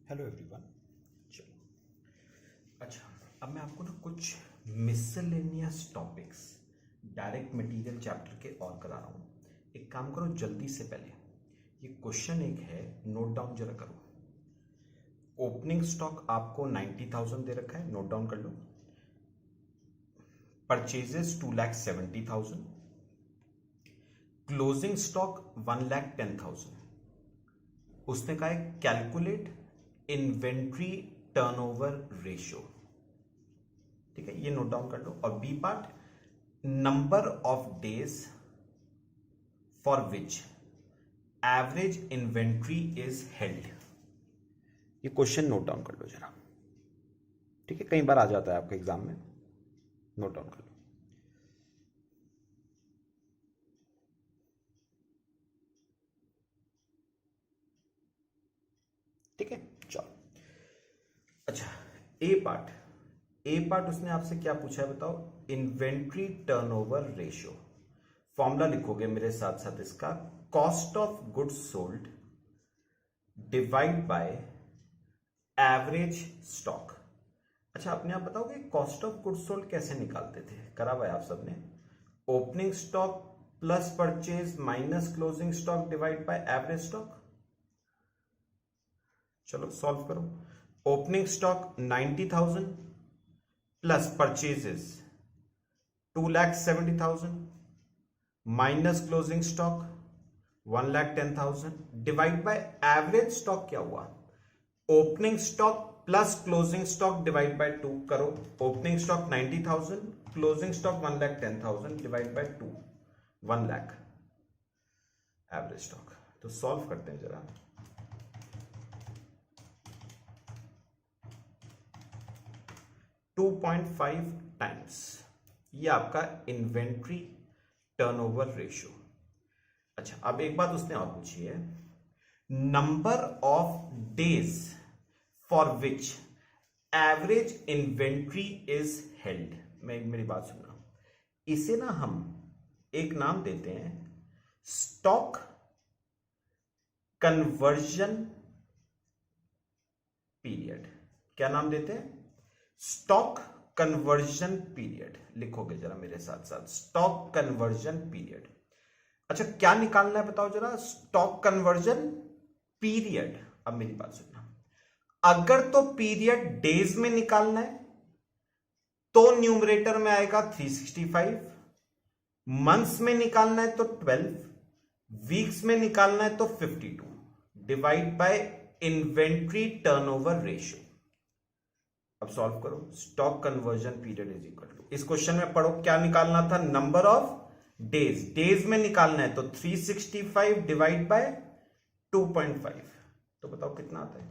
Hello everyone. चलो अच्छा, अब मैं आपको ना कुछ miscellaneous topics direct material chapter के और करा रहा हूँ। एक काम करो, जल्दी से पहले ये क्वेश्चन एक है, नोट डाउन जरा करो। ओपनिंग स्टॉक आपको 90,000 दे रखा है, नोट डाउन कर लो। Purchases 2,70,000, closing stock 1,10,000। उसने कहा है कैलकुलेट इन्वेंट्री टर्नओवर रेशियो। ठीक है, ये नोट डाउन कर लो। और B part, number of days for which average inventory is held. ये क्वेश्चन नोट डाउन कर लो जरा। ठीक है, कई बार आ जाता है आपके एग्जाम में, नोट डाउन कर लो। ठीक है, चलो। अच्छा, ए पार्ट उसने आपसे क्या पूछा है बताओ। Inventory turnover ratio. फॉर्मूला लिखोगे मेरे साथ साथ इसका, cost of goods sold divide by average stock. अच्छा, अपने आप बताओगे कॉस्ट ऑफ गुड्स सोल्ड कैसे निकालते थे? करा हुआ है आप सबने। Opening stock plus purchase minus closing stock divide by average stock. चलो सॉल्व करो। Opening stock 90,000 plus purchases 2,70,000 minus closing stock 1,10,000 divide by average stock. क्या हुआ? Opening stock plus closing stock divide by 2 करो। Opening stock 90,000, closing stock 1,10,000 divide by 2, 1 lakh average stock. तो solve करते हैं जरा। To 2.5 times ये आपका इन्वेंट्री टर्नओवर रेशियो। अच्छा, अब एक बात उसने और पूछी है, number of days for which average inventory is held. मेरी बात सुनना, इसे ना हम एक नाम देते हैं स्टॉक कन्वर्जन पीरियड। क्या नाम देते हैं? Stock conversion period. लिखोगे जरा मेरे साथ साथ, स्टॉक कन्वर्जन पीरियड। अच्छा, क्या निकालना है बताओ जरा? Stock conversion period. अब मेरी बात सुनना, अगर तो पीरियड डेज में निकालना है तो न्यूमरेटर में आएगा 365, मंथ्स में निकालना है तो 12, वीक्स में निकालना है तो 52 divide by inventory turnover ratio. अब सॉल्व करो। Stock conversion period is equal to, इस क्वेश्चन में पढ़ो क्या निकालना था, नंबर ऑफ डेज। डेज में निकालना है तो 365 डिवाइड बाय 2.5, तो बताओ कितना आता है?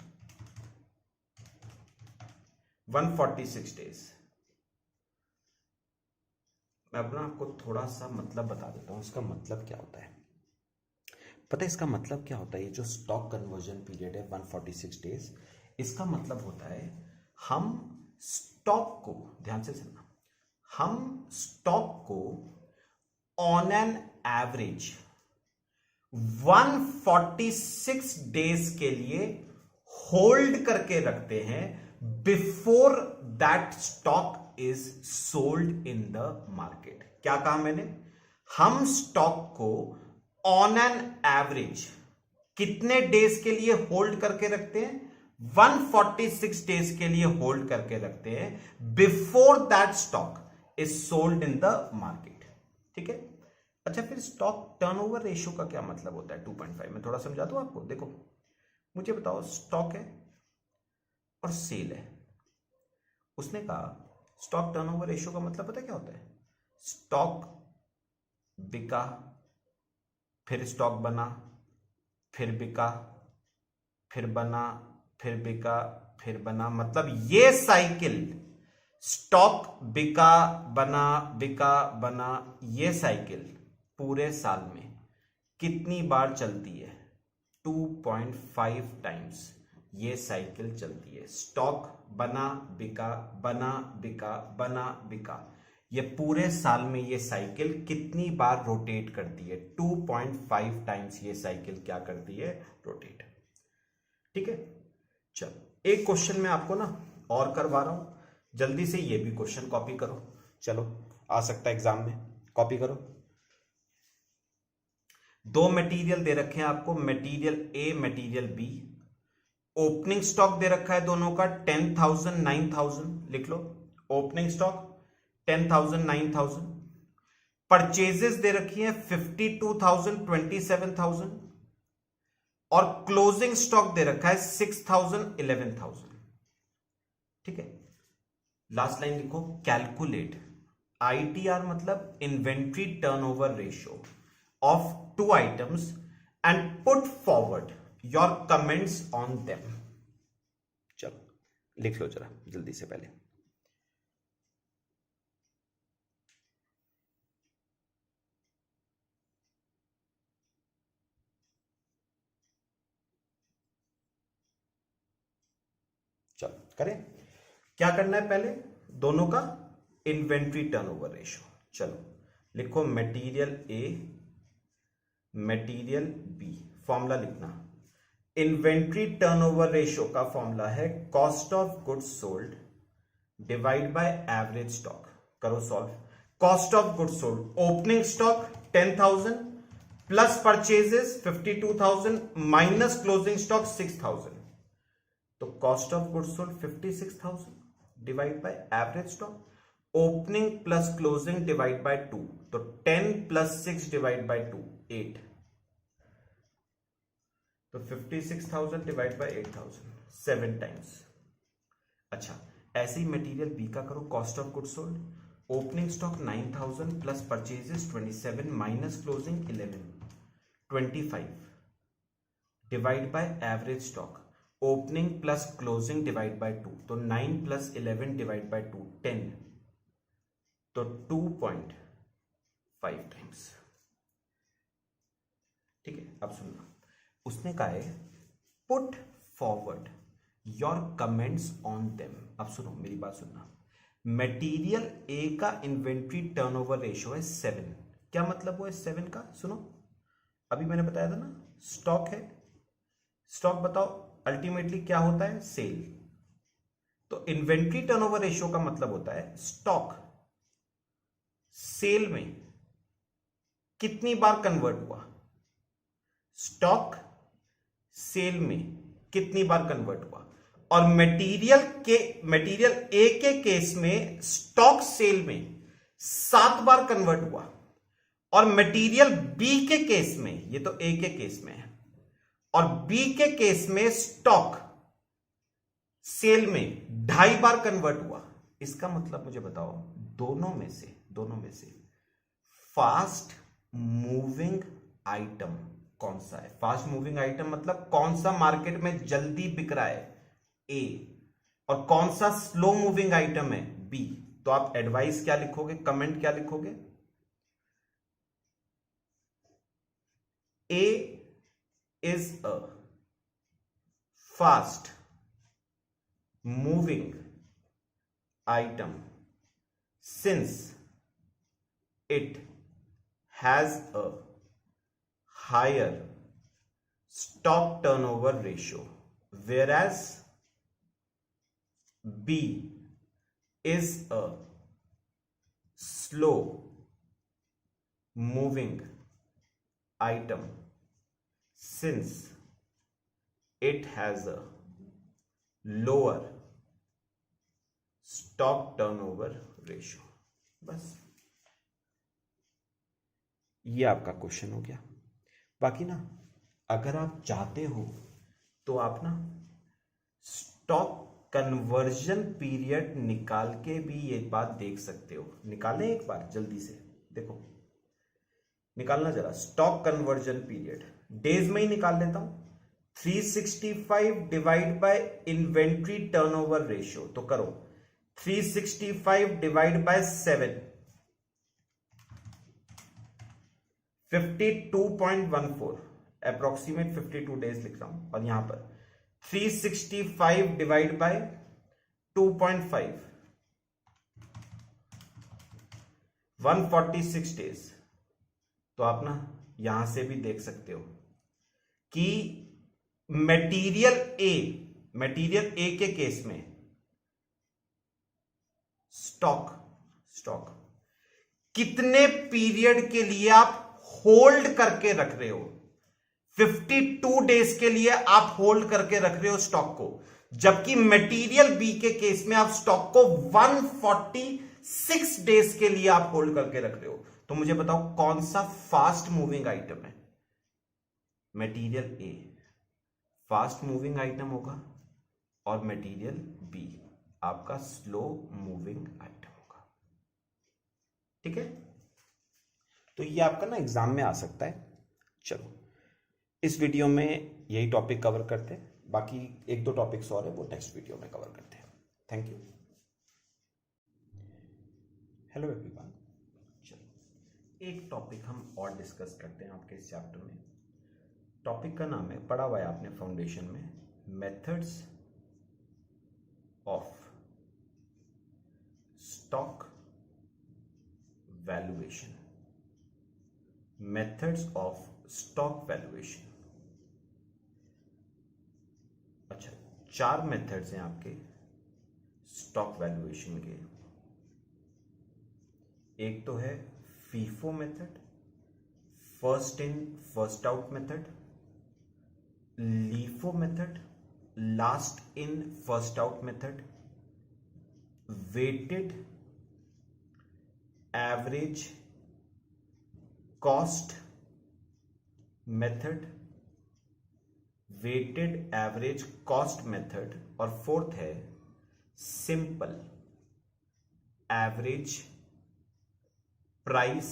146 डेज। मैं अपना आपको थोड़ा सा मतलब बता देता हूं, इसका मतलब क्या होता है। पता है इसका मतलब क्या होता है? ये जो स्टॉक कन्वर्जन पीरियड है 146 डेज, इसका मतलब होता है हम स्टॉक को, ध्यान से सुनना, हम स्टॉक को ऑन एन एवरेज 146 डेज के लिए होल्ड करके रखते हैं before that stock is sold in the market. क्या कहा मैंने? हम स्टॉक को ऑन एन एवरेज कितने डेज के लिए होल्ड करके रखते हैं? 146 डेज के लिए होल्ड करके रखते हैं before that stock is sold in the market. ठीक है। अच्छा, फिर स्टॉक टर्नओवर रेशियो का क्या मतलब होता है? 2.5 में थोड़ा समझा दूं आपको। देखो, मुझे बताओ, स्टॉक है और सेल है। उसने कहा स्टॉक टर्नओवर रेशियो का मतलब पता क्या होता है? स्टॉक बिका, फिर स्टॉक बना, फिर बिका, फिर बना, फिर बिका, फिर बना। मतलब ये साइकिल, स्टॉक बिका बना, ये साइकिल पूरे साल में कितनी बार चलती है? 2.5 टाइम्स ये साइकिल चलती है। स्टॉक बना बिका, बना बिका, बना बिका, ये पूरे साल में ये साइकिल कितनी बार रोटेट करती है? 2.5 टाइम्स ये साइकिल क्या करती है? रोटेट। ठीक है, चलो। एक क्वेश्चन मैं आपको ना और करवा रहा हूं, जल्दी से ये भी क्वेश्चन कॉपी करो। चलो, आ सकता है एग्जाम में, कॉपी करो। दो मटेरियल दे रखे हैं आपको, material A, material B. Opening stock दे रखा है दोनों का 10,000 9,000, लिख लो। Opening stock 10,000 9,000। परचेजेस दे रखी है 52,000 27,000। और क्लोजिंग स्टॉक दे रखा है 6,000 11,000। ठीक है, लास्ट लाइन लिखो, कैलकुलेट आईटीआर मतलब inventory turnover ratio of two items and put forward your comments on them. चलो लिख लो जरा जल्दी से पहले। चलो करें, क्या करना है पहले, दोनों का इन्वेंट्री टर्नओवर रेशियो। चलो लिखो, material A, material B. Formula लिखना, इन्वेंट्री टर्नओवर रेशियो का फॉर्मूला है cost of goods sold divide by average stock. करो solve. Cost of goods sold, opening stock 10,000 plus purchases 52,000 minus closing stock 6,000। तो cost of goods sold 56,000 divide by average stock. Opening plus closing divide by 2, तो 10 plus 6 divide by 2 8। तो 56,000 divide bye 8,000 7 times. अच्छा, ऐसे ही material B का करो, cost of goods sold, opening stock 9,000 plus purchases 27 minus closing 11 25 divide by average stock. Opening plus closing divide by 2, तो 9 plus 11 divide by 2 10, तो 2.5 times. ठीक है, अब सुनना, उसने कहा है put forward your comments on them. अब सुनो मेरी बात सुनना, मटेरियल ए का इन्वेंट्री टर्नओवर रेशियो है 7। क्या मतलब वो है 7 का? सुनो, अभी मैंने बताया था ना, स्टॉक है, स्टॉक बताओ अल्टीमेटली क्या होता है, सेल। तो इन्वेंट्री टर्नओवर रेशियो का मतलब होता है स्टॉक सेल में कितनी बार कन्वर्ट हुआ, स्टॉक सेल में कितनी बार कन्वर्ट हुआ। और मटेरियल ए के केस में स्टॉक सेल में 7 बार कन्वर्ट हुआ, और मटेरियल बी के केस में, ये तो ए के केस में है, और बी के केस में स्टॉक सेल में 2.5 बार कन्वर्ट हुआ। इसका मतलब मुझे बताओ, दोनों में से फास्ट मूविंग आइटम कौन सा है? फास्ट मूविंग आइटम मतलब कौन सा मार्केट में जल्दी बिक रहा है, ए, और कौन सा स्लो मूविंग आइटम है, बी। तो आप एडवाइस क्या लिखोगे, कमेंट क्या लिखोगे? A is a fast moving item since it has a higher stock turnover ratio, whereas B is a slow moving item since it has a lower stock turnover ratio। बस ये आपका question हो गया। बाकी ना, अगर आप चाहते हो तो आप ना स्टॉक कन्वर्जन पीरियड निकाल के भी ये बात देख सकते हो। निकालें एक बार जल्दी से, देखो निकालना जरा। स्टॉक कन्वर्जन पीरियड डेज में ही निकाल लेता हूं, 365 divide by inventory turnover ratio. तो करो 365 डिवाइड बाय 7, 52.14, अप्रोक्सीमेट 52 डेज लिख रहा हूं। और यहां पर 365 डिवाइड बाय 2.5, 146 डेज। तो आप ना यहां से भी देख सकते हो कि मटेरियल मटेरियल ए के केस में स्टॉक कितने पीरियड के लिए आप होल्ड करके रख रहे हो? 52 डेज के लिए आप होल्ड करके रख रहे हो स्टॉक को, जबकि मटेरियल बी के केस में आप स्टॉक को 146 डेज के लिए आप होल्ड करके रख रहे हो। तो मुझे बताओ कौन सा फास्ट मूविंग आइटम है? Material A fast moving item होगा और मटेरियल बी आपका स्लो मूविंग आइटम होगा। ठीक है, तो ये आपका ना एग्जाम में आ सकता है। चलो इस वीडियो में यही टॉपिक कवर करते हैं, बाकी एक दो टॉपिक्स और है वो नेक्स्ट वीडियो में कवर करते हैं। Thank you. हेलो एवरीवन, चलो एक टॉपिक हम और डिस्कस करते हैं आपके इस चैप्टर में। टॉपिक का नाम है, पढ़ा हुआ है आपने फाउंडेशन में, methods of stock valuation. Methods of stock valuation. अच्छा, 4 मेथड्स हैं आपके स्टॉक वैल्यूएशन के। एक तो है FIFO method, first in first out method, LIFO method, last in first out method, weighted average cost method, weighted average cost method, और fourth है simple average price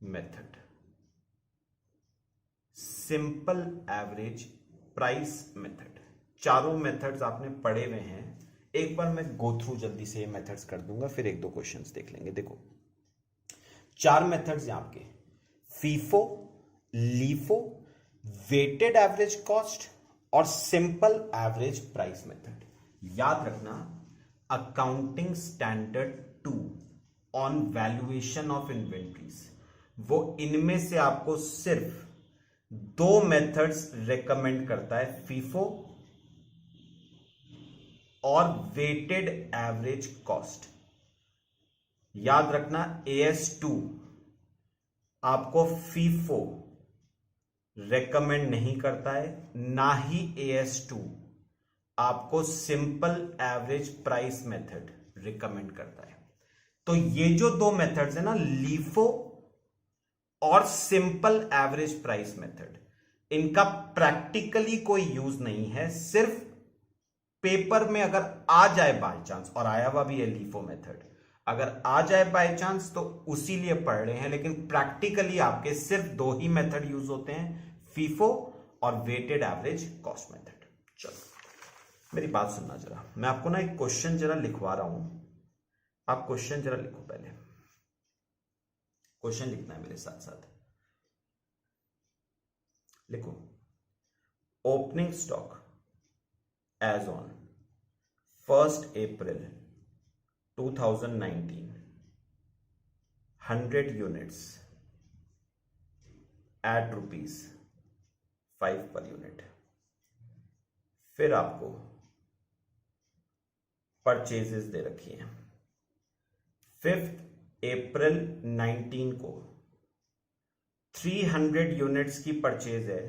method. Simple average price method, चारों methods आपने पढ़े हुए हैं। एक बार मैं go through जल्दी से ये मेथड्स कर दूंगा, फिर एक दो क्वेश्चंस देख लेंगे। देखो 4 मेथड्स हैं आपके, FIFO, LIFO, weighted average cost और सिंपल एवरेज प्राइस मेथड। याद रखना, accounting standard 2 on valuation of inventories, वो इनमें से आपको सिर्फ 2 मेथड्स रेकमेंड करता है, फीफो और वेटेड एवरेज कॉस्ट। याद रखना, AS2 आपको फीफो रेकमेंड नहीं करता है, ना ही AS2 आपको simple average price method recommend करता है। तो ये जो 2 मेथड्स है ना, लीफो और सिंपल एवरेज प्राइस मेथड, इनका प्रैक्टिकली कोई यूज नहीं है। सिर्फ पेपर में अगर आ जाए बाय चांस, और आया हुआ भी है लीफो मेथड, अगर आ जाए बाय चांस तो उसी लिए पढ़ रहे हैं, लेकिन प्रैक्टिकली आपके सिर्फ 2 ही मेथड यूज होते हैं, फीफो और वेटेड एवरेज कॉस्ट मेथड। चलो मेरी बात सुनना जरा, मैं आपको ना एक क्वेश्चन जरा लिखवा रहा हूं, आप क्वेश्चन जरा लिखो। पहले क्वेश्चन लिखना है मेरे साथ साथ, लिखो। Opening stock as on 1st April 2019, 100 units at ₹5 per unit। फिर आपको परचेजेस दे रखी हैं। 5th April 19 को 300 यूनिट्स की परचेज है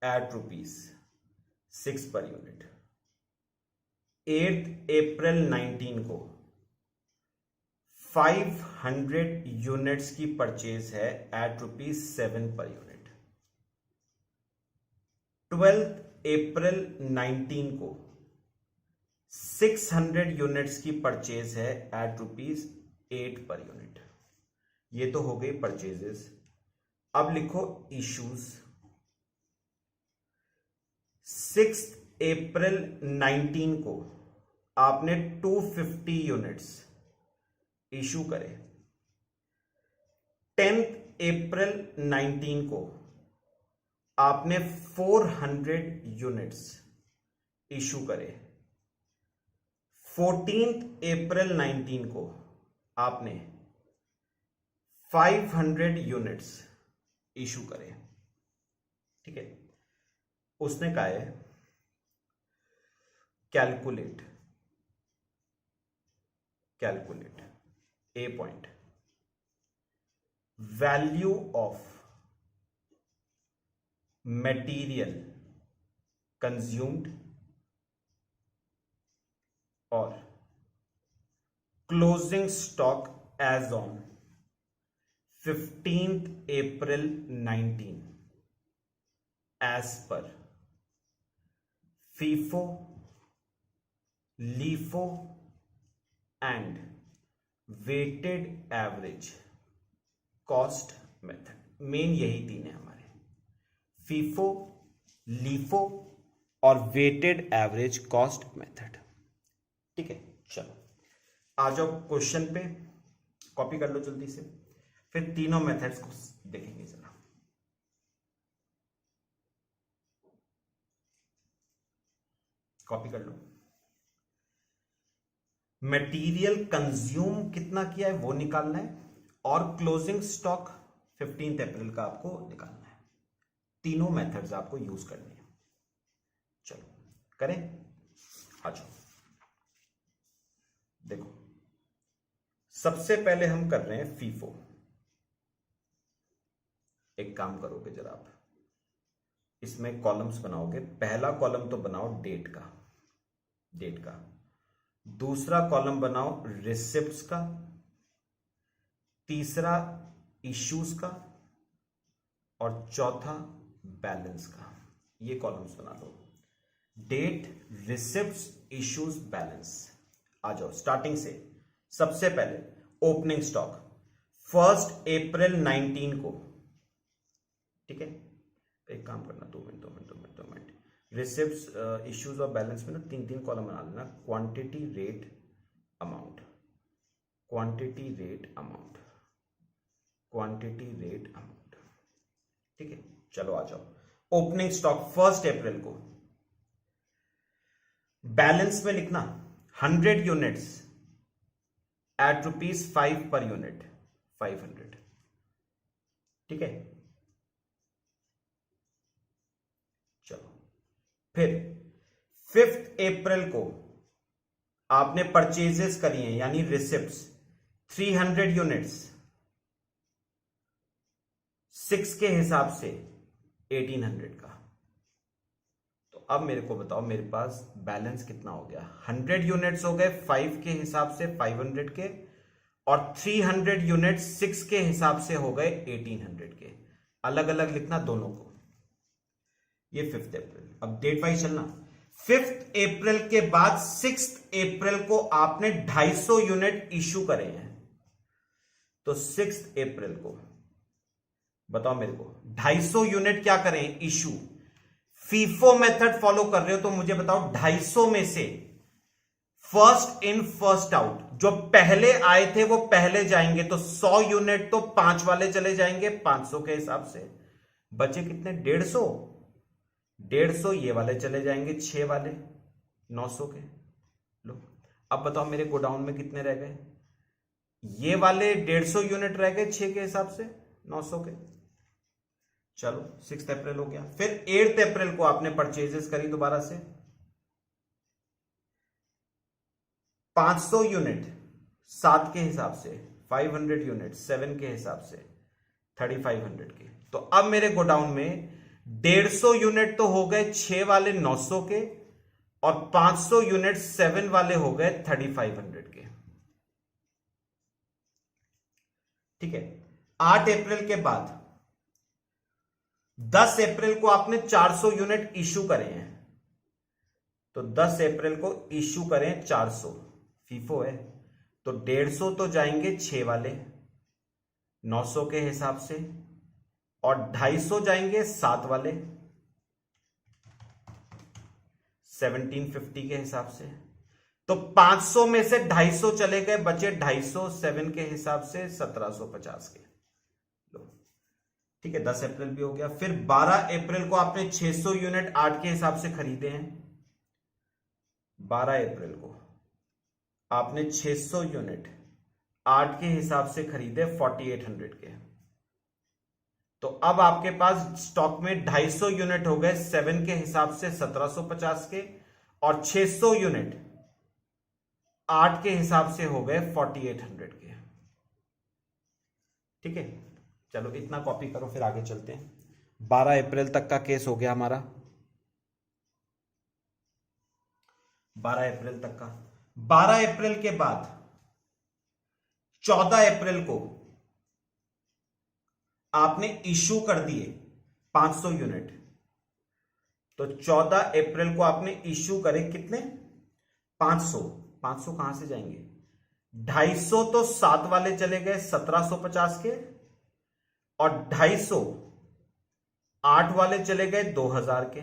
eight ₹6 per unit. 8th April 19 को 500 यूनिट्स की परचेज है eight ₹7 per unit. 12th April 19 को 600 यूनिट्स की परचेज है एट ₹8 पर यूनिट। ये तो हो गई परचेजेस। अब लिखो इश्यूज। 6th April 19 को आपने 250 यूनिट्स इशू करे। 10th April 19 को आपने 400 यूनिट्स इशू करे। 14th April 19 को आपने 500 यूनिट्स इशू करे। ठीक है, उसने कहा है calculate a point value of material consumed और closing stock as on 15th April 19 as per FIFO, LIFO and weighted average cost method. Main यही तीन है हमारे, FIFO, LIFO और weighted average cost method. ठीक है, चलो आ जाओ क्वेश्चन पे, कॉपी कर लो जल्दी से, फिर तीनों मेथड्स को देखेंगे जरा। कॉपी कर लो। मटेरियल कंज्यूम कितना किया है वो निकालना है और क्लोजिंग स्टॉक 15 अप्रैल का आपको निकालना है। तीनों मेथड्स आपको यूज करनी है। चलो करें, आ जाओ। देखो सबसे पहले हम कर रहे हैं फीफो। एक काम करोगे जरा आप, इसमें कॉलम्स बनाओगे। पहला कॉलम तो बनाओ डेट का, दूसरा कॉलम बनाओ रिसिप्ट्स का, तीसरा इश्यूज का और चौथा बैलेंस का। ये कॉलम्स बना लो, डेट, रिसिप्ट्स, इश्यूज, बैलेंस। आ जाओ स्टार्टिंग से। सबसे पहले ओपनिंग स्टॉक 1 अप्रैल 19 को, ठीक है। एक काम करना, 2 मिनट। रिसिप्ट्स, इश्यूज और बैलेंस में ना तीन कॉलम बना लेना। Quantity, rate, amount, quantity, rate, amount, quantity, rate, amount. ठीक है, चलो आ जाओ। ओपनिंग स्टॉक 1 अप्रैल को, बैलेंस में लिखना 100 यूनिट्स एट ₹5 पर यूनिट, 500। ठीक है, चलो। फिर 5 अप्रैल को आपने परचेजेस करी हैं, यानी रिसिप्ट्स 300 यूनिट्स, 6 के हिसाब से 1800 का। तो अब मेरे को बताओ, मेरे पास बैलेंस कितना हो गया? 100 यूनिट्स हो गए 5 के हिसाब से 500 के, और 300 यूनिट्स 6 के हिसाब से हो गए 1800 के। अलग अलग लिखना दोनों को। ये 5 अप्रैल। अब डेट वाइज चलना। 5 अप्रैल के बाद 6 अप्रैल को आपने 250 यूनिट इश्यू करे हैं। तो 6 अप्रैल को बताओ मेरे को, 250 यूनिट क्या करें? इश्यू। फीफो मेथड फॉलो कर रहे हो तो मुझे बताओ 250 में से फर्स्ट इन फर्स्ट आउट, जो पहले आए थे वो पहले जाएंगे। तो 100 यूनिट तो 5 वाले चले जाएंगे 500 के हिसाब से। बचे कितने? 150 ये वाले चले जाएंगे 6 वाले 900 के। लो अब बताओ मेरे गोडाउन में कितने रह गए? ये वाले 150 यूनिट रह गए 6 के हिसाब से 900 के। चलो 6 अप्रैल हो गया। फिर 8 अप्रैल को आपने परचेजेस करी दोबारा से 500 यूनिट 7 के हिसाब से, 500 यूनिट 7 के हिसाब से 3500 के। तो अब मेरे गोडाउन में 150 यूनिट तो हो गए 6 वाले 900 के, और 500 यूनिट 7 वाले हो गए 3500 के। ठीक है। 8 अप्रैल के बाद 10 अप्रैल को आपने 400 यूनिट इश्यू करे हैं। तो 10 अप्रैल को इश्यू करें 400, फीफो है तो 150 तो जाएंगे 6 वाले 900 के हिसाब से, और 250 जाएंगे 7 वाले 1750 के हिसाब से। तो 500 में से 250 चले गए, बचे 250 7 के हिसाब से 1750 के। लो ठीक है, 10 अप्रैल भी हो गया। फिर 12 अप्रैल को आपने 600 यूनिट 8 के हिसाब से खरीदे हैं। 12 अप्रैल को आपने 600 यूनिट 8 के हिसाब से खरीदे 4800 के। तो अब आपके पास स्टॉक में 250 यूनिट हो गए 7 के हिसाब से 1750 के, और 600 यूनिट 8 के हिसाब से हो गए 4800 के। ठीक है, चलो इतना कॉपी करो, फिर आगे चलते हैं। 12 अप्रैल तक का केस हो गया हमारा, 12 अप्रैल तक का। 12 अप्रैल के बाद 14 अप्रैल को आपने इशू कर दिए 500 यूनिट। तो 14 अप्रैल को आपने इशू करे कितने? 500। 500 कहां से जाएंगे? 250 तो 7 वाले चले गए 1750 के, और 250 8 वाले चले गए 2000 के।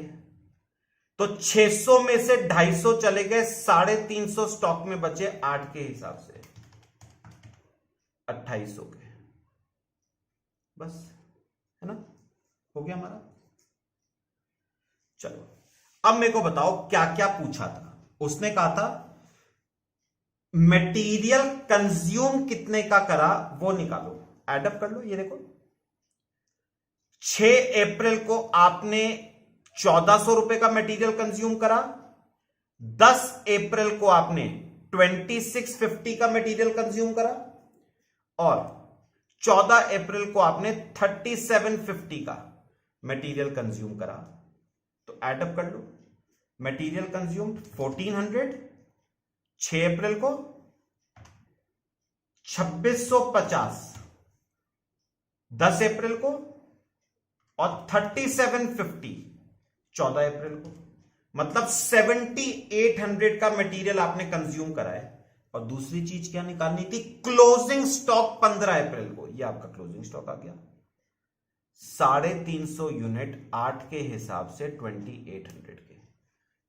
तो 600 में से 250 चले गए, 350 स्टॉक में बचे 8 के हिसाब से 2800 के। बस, है ना, हो गया हमारा। चलो अब मेरे को बताओ क्या क्या पूछा था। उसने कहा था मटेरियल कंज्यूम कितने का करा वो निकालो, एडअप कर लो। ये देखो 6 अप्रैल को आपने 1400 रुपए का मटेरियल कंज्यूम करा, 10 अप्रैल को आपने 2650 का मटेरियल कंज्यूम करा, और 14 अप्रैल को आपने 3750 का मटेरियल कंज्यूम करा। तो एडअप कर लो, मटेरियल कंज्यूम 1400, 6 अप्रैल को 2650, 10 अप्रैल को, और 3750 14 अप्रैल को। मतलब 7800 का मटेरियल आपने कंज्यूम करा है। और दूसरी चीज क्या निकालनी थी? क्लोजिंग स्टॉक 15 अप्रैल को। ये आपका क्लोजिंग स्टॉक आ गया 350 यूनिट 8 के हिसाब से 2800 के।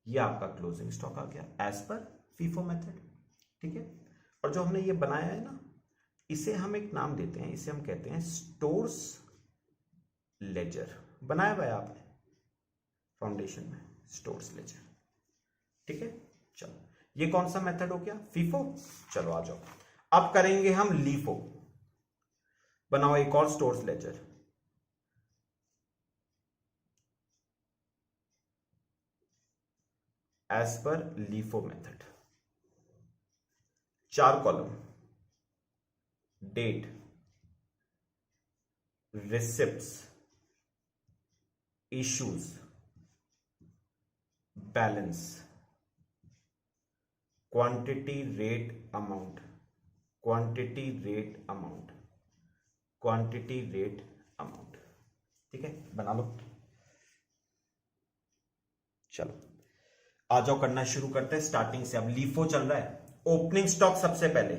ये आपका क्लोजिंग स्टॉक आ गया एज पर फीफो मेथड। ठीक है, और जो हमने ये बनाया है ना, इसे हम एक नाम देते हैं, इसे हम कहते हैं स्टोर्स लेजर। बनाया हुआ है आपने फाउंडेशन में स्टोर्स लेजर। ठीक है, चलो ये कौन सा मेथड हो गया? फीफो। चलो आ जाओ, अब करेंगे हम लीफो। बनाओ एक और stores ledger. As per LIFO method, 4 column, date, receipts, issues, balance, quantity rate amount, quantity rate amount, quantity rate amount. ठीक है, बना लो। चलो आ जाओ, करना शुरू करते हैं स्टार्टिंग से। अब लीफो चल रहा है। ओपनिंग स्टॉक सबसे पहले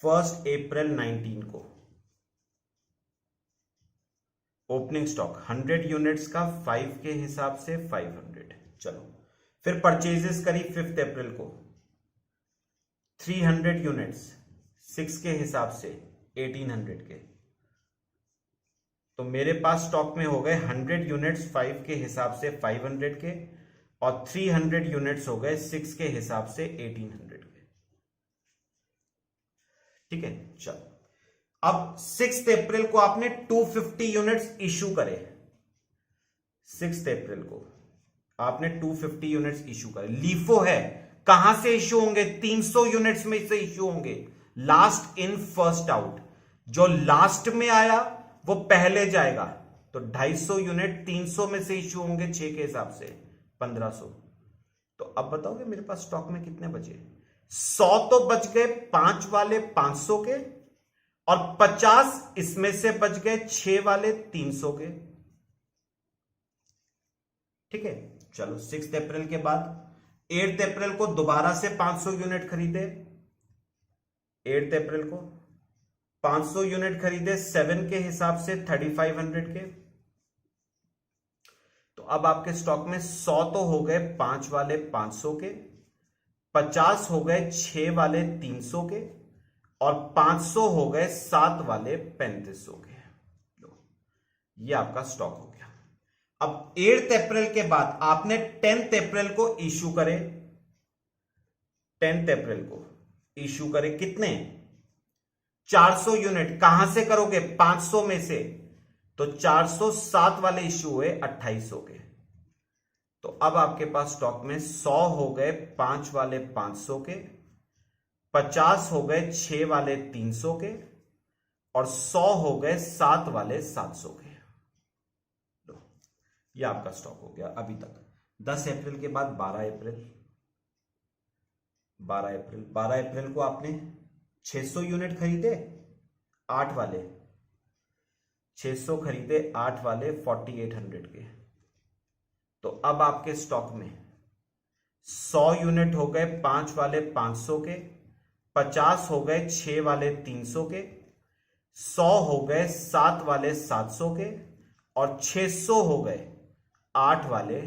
1 अप्रैल 19 को ओपनिंग स्टॉक 100 यूनिट्स का 5 के हिसाब से 500। चलो फिर परचेजेस करी 5 अप्रैल को 300 यूनिट्स 6 के हिसाब से 1800 के। तो मेरे पास स्टॉक में हो गए 100 यूनिट्स 5 के हिसाब से 500 के, और 300 यूनिट्स हो गए 6 के हिसाब से 1800 के। ठीक है, चलो अब 6 अप्रैल को आपने 250 यूनिट्स इशू करे। 6 अप्रैल को आपने 250 यूनिट्स इशू करे। लीफो है, कहां से इशू होंगे? 300 यूनिट्स में से इशू होंगे। लास्ट इन फर्स्ट आउट, जो लास्ट में आया वो पहले जाएगा। तो 250 यूनिट 300 में से इशू होंगे 6 के हिसाब से 1500। तो अब बताओगे मेरे पास स्टॉक में कितने बचे? 100 तो बच गए 5 वाले 500 के, और 50 इसमें से बच गए 6 वाले 300 के। ठीक है, चलो 6 अप्रैल के बाद 8 अप्रैल को दोबारा से 500 यूनिट खरीदे। 8 अप्रैल को 500 यूनिट खरीदे 7 के हिसाब से 3500 के। तो अब आपके स्टॉक में 100 तो हो गए 5 वाले 500 के, 50 हो गए 6 वाले 300 के, और 500 हो गए 7 वाले 3500 के। ये आपका स्टॉक हो गया। अब 8 अप्रैल के बाद आपने 10 अप्रैल को इशू करे। 10 अप्रैल को इशू करे कितने? 400 यूनिट। कहां से करोगे? 500 में से। तो 407 वाले इश्यू हुए 2800 के। तो अब आपके पास स्टॉक में 100 हो गए 5 वाले 500 के, 50 हो गए 6 वाले 300 के, और 100 हो गए 7 वाले 700 के। ये आपका स्टॉक हो गया अभी तक। 10 अप्रैल के बाद 12 अप्रैल 12 अप्रैल को आपने 600 यूनिट खरीदे 8 वाले, 600 खरीदे 8 वाले 4800 के। तो अब आपके स्टॉक में 100 यूनिट हो गए 5 वाले 500 के, 50 हो गए 6 वाले 300 के, 100 हो गए 7 वाले 700 के, और 600 हो गए 8 वाले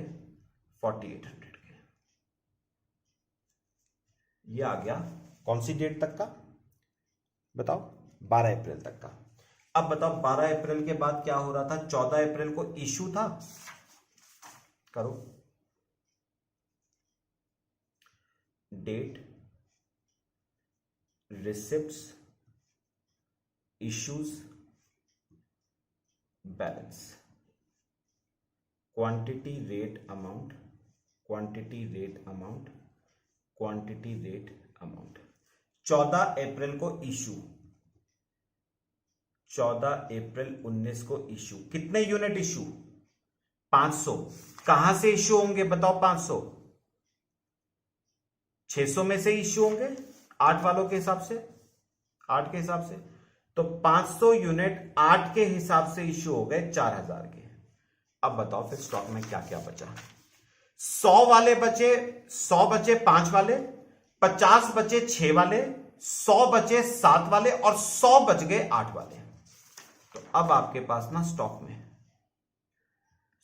4800 के। ये आ गया कौन सी डेट तक का बताओ? 12 अप्रैल तक का। अब बताओ 12 अप्रैल के बाद क्या हो रहा था? 14 अप्रैल को इशू था, करो date, receipts, issues, balance, quantity rate amount, quantity rate amount, quantity rate amount. 14 April को इशू, 14 अप्रैल 19 को इशू। कितने यूनिट इशू? 500। कहां से इशू होंगे बताओ? 500 600 में से इशू होंगे 8 वालों के हिसाब से, 8 के हिसाब से। तो 500 यूनिट 8 के हिसाब से इशू हो गए 4000 के। अब बताओ फिर स्टॉक में क्या क्या बचा? 100 वाले बचे, 100 बचे 5 वाले, 50 बचे 6 वाले, 100 बचे 7 वाले, और 100 बच गए 8 वाले। तो अब आपके पास ना स्टॉक में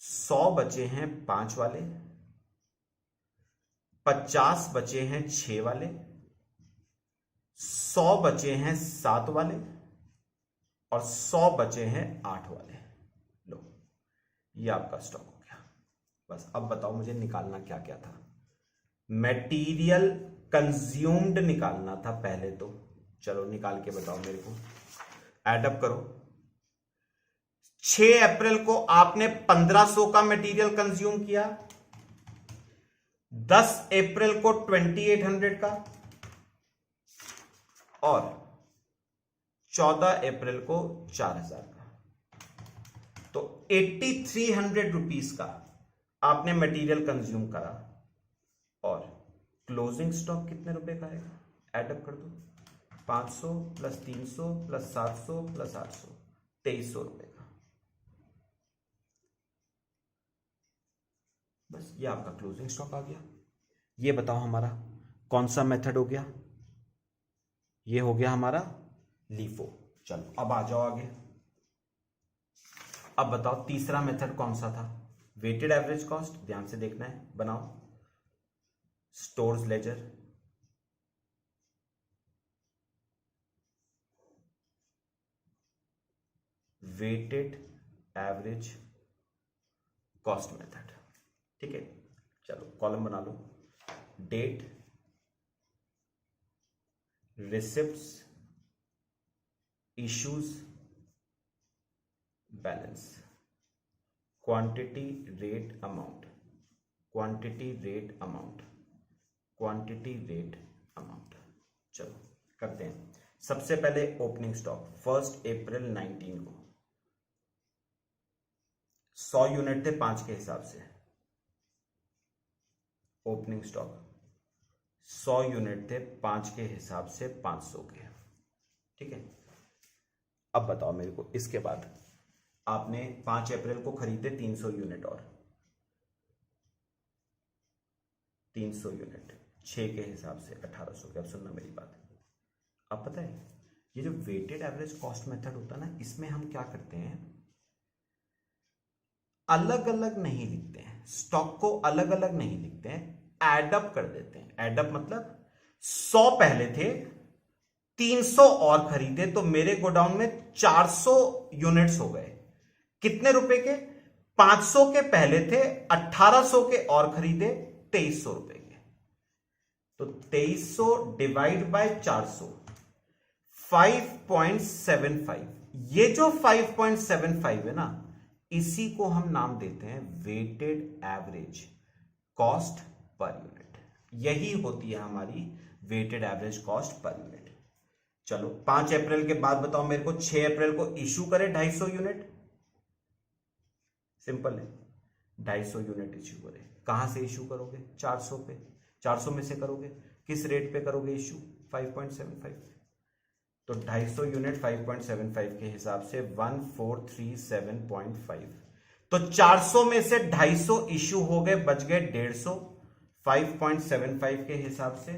100 बचे हैं 5 वाले, 50 बचे हैं 6 वाले, 100 बचे हैं 7 वाले, और 100 बचे हैं 8 वाले। लो, ये आपका स्टॉक हो गया। बस अब बताओ मुझे निकालना क्या क्या था? मटेरियल कंज्यूम्ड निकालना था पहले तो। चलो निकाल के बताओ मेरे को, एडअप करो। 6 अप्रैल को आपने 1500 का मटेरियल कंज्यूम किया, 10 अप्रैल को 2800 का, और 14 अप्रैल को 4000 का। तो 8300 रुपीस का आपने मटेरियल कंज्यूम करा, और क्लोजिंग स्टॉक कितने रुपए का आएगा? एडअप कर दो। 500 प्लस 300 प्लस 700 प्लस 800, 2300 रुपए का। बस ये आपका क्लोजिंग स्टॉक आ गया। ये बताओ हमारा कौन सा मेथड हो गया? ये हो गया हमारा लीफो। चलो अब आ जाओ आगे। अब बताओ तीसरा मेथड कौन सा था? Weighted average cost. ध्यान से देखना है, बनाओ। Stores ledger, weighted average cost method. ठीक है, चलो कॉलम बना लो। Date, receipts, issues, balance, quantity rate amount, quantity rate amount, quantity rate amount. चलो करते हैं। सबसे पहले ओपनिंग स्टॉक 1 अप्रैल 19 को 100 यूनिट थे 5 के हिसाब से। ओपनिंग स्टॉक 100 यूनिट थे 5 के हिसाब से 500 के। ठीक है, अब बताओ मेरे को इसके बाद आपने 5 अप्रैल को खरीदे 300 यूनिट, और 300 यूनिट 6 के हिसाब से 1800 के। अब सुनना मेरी बात। अब पता है ये जो वेटेड एवरेज कॉस्ट मेथड होता है ना, इसमें हम क्या करते हैं, अलग अलग नहीं लिखते हैं, स्टॉक को अलग अलग नहीं लिखते हैं, एडअप कर देते हैं। एडअप मतलब 100 पहले थे, 300 और खरीदे, तो मेरे गोडाउन में 400 यूनिट्स हो गए। कितने रुपए के? 500 के पहले थे, 1800 के और खरीदे, 2300 रुपए के। तो 2300 डिवाइड बाय 400, 5.75 ये जो 5.75 है ना, इसी को हम नाम देते हैं weighted average cost per unit. यही होती है हमारी weighted average cost per unit. चलो 5 अप्रैल के बाद बताओ मेरे को, 6 अप्रैल को इशू करे 250 यूनिट। सिंपल है, 250 यूनिट इशू करे। कहां से इशू करोगे? 400 पे। 400 में से करोगे, किस रेट पे करोगे इशू? 5.75। तो 250 यूनिट 5.75 के हिसाब से 1437.5। तो 400 में से 250 इशू हो गए, बच गए 150। 5.75 के हिसाब से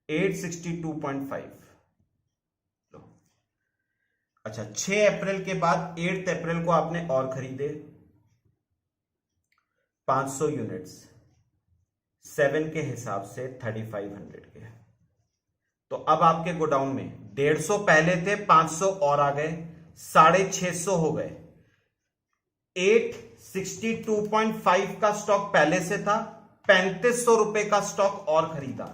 862.5। लो अच्छा, 6 अप्रैल के बाद 8 अप्रैल को आपने और खरीदे 500 यूनिट्स, 7 के हिसाब से 3500 के। तो अब आपके गोडाउन में 150 पहले थे, 500 और आ गए, 650 हो गए। 862.5 का स्टॉक पहले से था, 3500 रुपए का स्टॉक और खरीदा,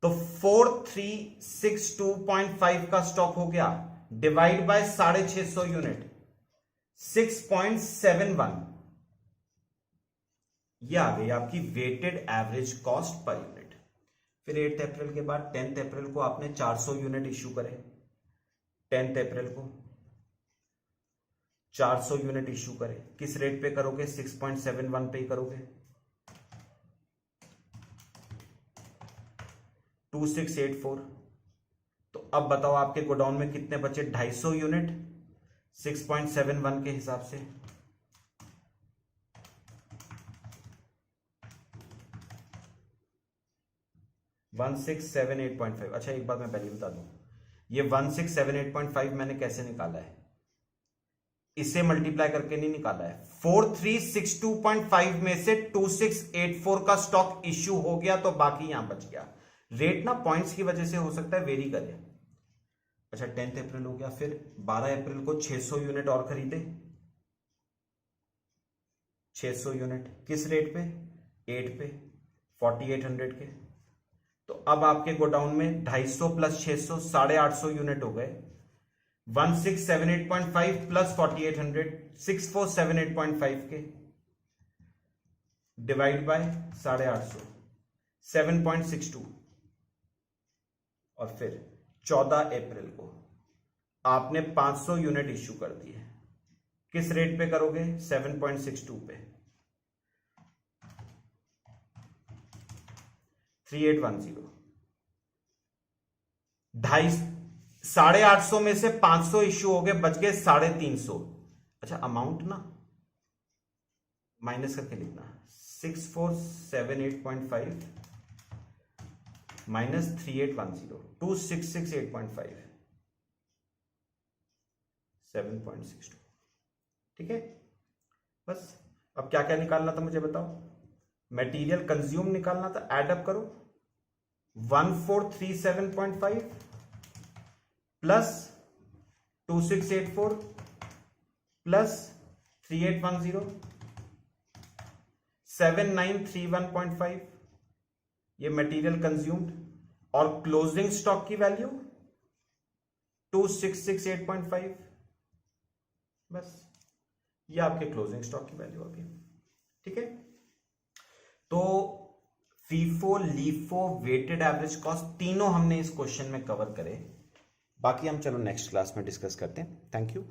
तो 4362.5 का स्टॉक हो गया। Divide by 650 unit, 6.71। यह आ गई आपकी weighted average cost per unit. फिर 8 अप्रैल के बाद 10 अप्रैल को आपने 400 यूनिट इश्यू करे। 10 अप्रैल को 400 यूनिट इश्यू करे, किस रेट पे करोगे? 6.71 पे ही करोगे। 2684। तो अब बताओ आपके गोडाउन में कितने बचे? 250 यूनिट 6.71 के हिसाब से। $1678.5। अच्छा एक बात मैं पहले बता दूं, ये 1678.5 मैंने कैसे निकाला है? इसे मल्टीप्लाई करके नहीं निकाला है। 4362.5 में से 2684 का स्टॉक इश्यू हो गया, तो बाकी यहां बच गया। रेट ना पॉइंट्स की वजह से हो सकता है वेरी करे। अच्छा 10 अप्रैल हो गया। फिर 12 अप्रैल को 600 यूनिट और खरीदे, 600 यूनिट किस रेट पे? 8 पे, 4800 के। तो अब आपके गोडाउन में 250 प्लस 600 850 यूनिट हो गए। 1678.5 प्लस 4800 6478.5 के, डिवाइड बाय 850 7.62। और फिर 14 अप्रैल को आपने 500 यूनिट इश्यू कर दिए, किस रेट पे करोगे? 7.62 पे। 3810। 850 में से 500 इश्यू हो गए, बच गए 350। अच्छा अमाउंट ना माइनस करके लिखना, 6478.5 माइनस 3810, 2668.5, 7.62। ठीक है, बस। अब क्या क्या निकालना था मुझे बताओ? मटेरियल कंज्यूम निकालना था, एड अप करो। 1437.5 प्लस 2684 प्लस 3810 7931.5, ये मटेरियल कंज्यूम्ड। और क्लोजिंग स्टॉक की वैल्यू 2668.5। बस ये आपके क्लोजिंग स्टॉक की वैल्यू आ गई। ठीक है, तो FIFO, LIFO, weighted average cost तीनों हमने इस क्वेश्चन में कवर करे। बाकी हम चलो नेक्स्ट क्लास में डिस्कस करते हैं। Thank you.